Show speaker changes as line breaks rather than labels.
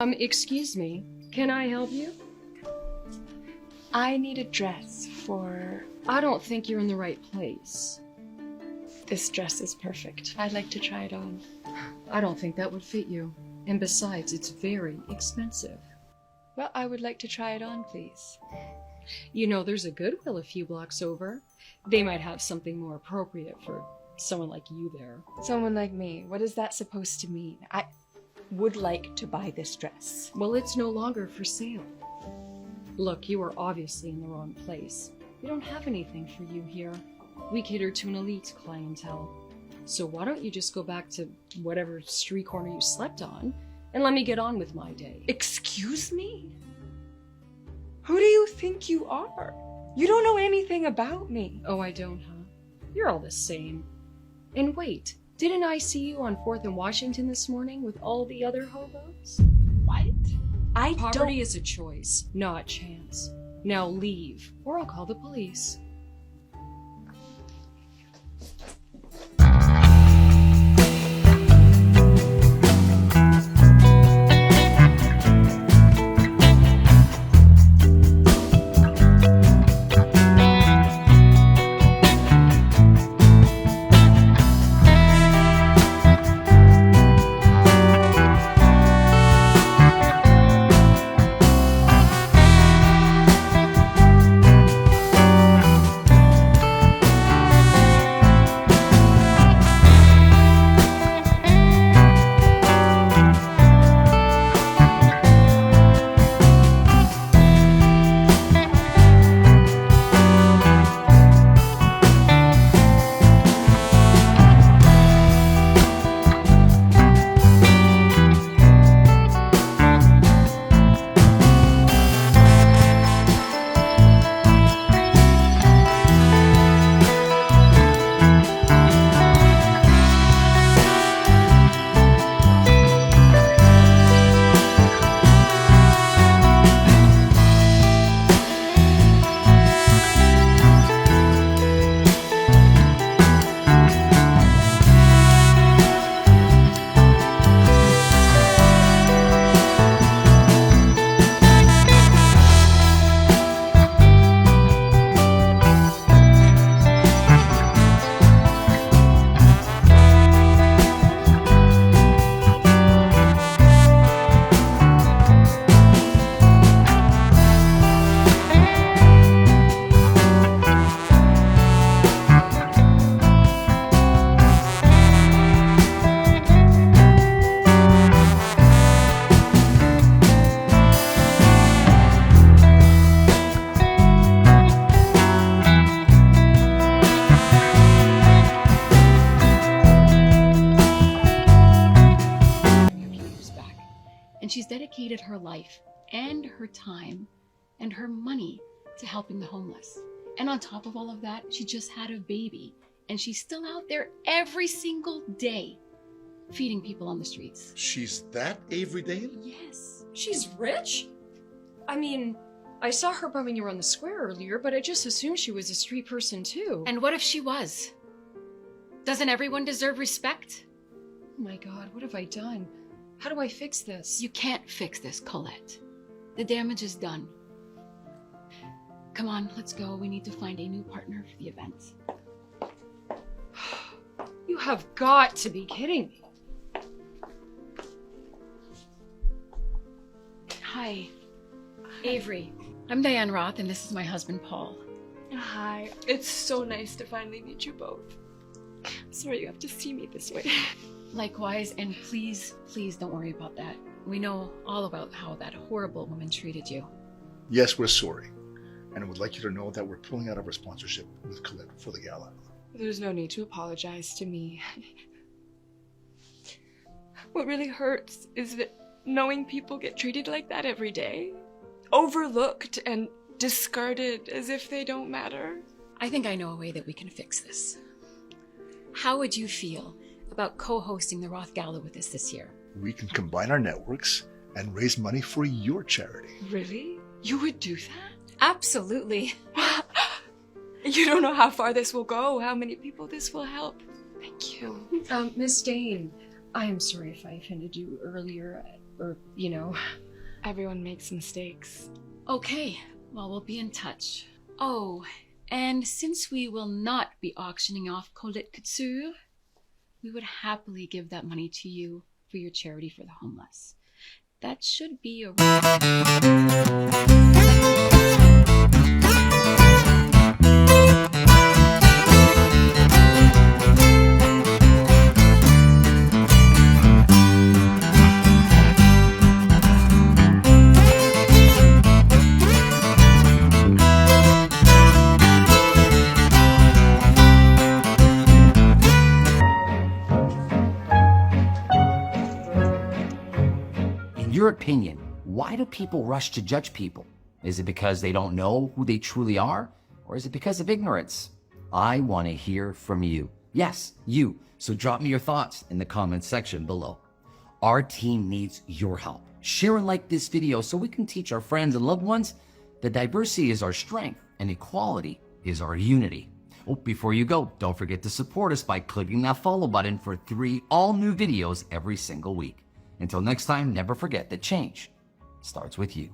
Excuse me, can I help you?
I need a dress for...
I don't think you're in the right place.
This dress is perfect. I'd like to try it on.
I don't think that would fit you. And besides, it's very expensive.
Well, I would like to try it on, please.
You know, there's a Goodwill a few blocks over. They might have something more appropriate for someone like you there.
Someone like me. What is that supposed to mean? I would like to buy this dress.
Well, it's no longer for sale. Look, you are obviously in the wrong place. We don't have anything for you here. We cater to an elite clientele. So why don't you just go back to whatever street corner you slept on and let me get on with my day?
Excuse me? Who do you think you are? You don't know anything about me.
Oh, I don't, huh? You're all the same. And wait, didn't I see you on 4th and Washington this morning with all the other hobos?
What?
Poverty is a choice, not chance. Now leave, or I'll call the police. She's dedicated her life and her time and her money to helping the homeless. And on top of all of that, she just had a baby and she's still out there every single day feeding people on the streets.
She's that Avery Dale?
Yes. She's rich? I mean, I saw her bumming around the square earlier, but I just assumed she was a street person too.
And what if she was? Doesn't everyone deserve respect?
Oh my God, what have I done? How do I fix this?
You can't fix this, Colette. The damage is done. Come on, let's go. We need to find a new partner for the event.
You have got to be kidding me.
Hi, Avery. I'm Diane Roth, and this is my husband, Paul.
Hi. It's so nice to finally meet you both. I'm sorry you have to see me this way.
Likewise, and please, please don't worry about that. We know all about how that horrible woman treated you.
Yes, we're sorry. And I would like you to know that we're pulling out of our sponsorship with Colette for the gala.
There's no need to apologize to me. What really hurts is that knowing people get treated like that every day, overlooked and discarded as if they don't matter.
I think I know a way that we can fix this. How would you feel about co-hosting the Roth Gala with us this year?
We can combine our networks and raise money for your charity.
Really? You would do that?
Absolutely.
You don't know how far this will go, how many people this will help. Thank you.
Miss Dane, I am sorry if I offended you earlier. or, you know.
Everyone makes mistakes.
Okay, well, we'll be in touch. Oh, and since we will not be auctioning off Colette Couture, we would happily give that money to you for your charity for the homeless. That should be a...
In your opinion, why do people rush to judge people? Is it because they don't know who they truly are? Or is it because of ignorance? I want to hear from you. Yes, you. So drop me your thoughts in the comments section below. Our team needs your help. Share and like this video so we can teach our friends and loved ones that diversity is our strength and equality is our unity. Oh, before you go, don't forget to support us by clicking that follow button for 3 all-new videos every single week. Until next time, never forget that change starts with you.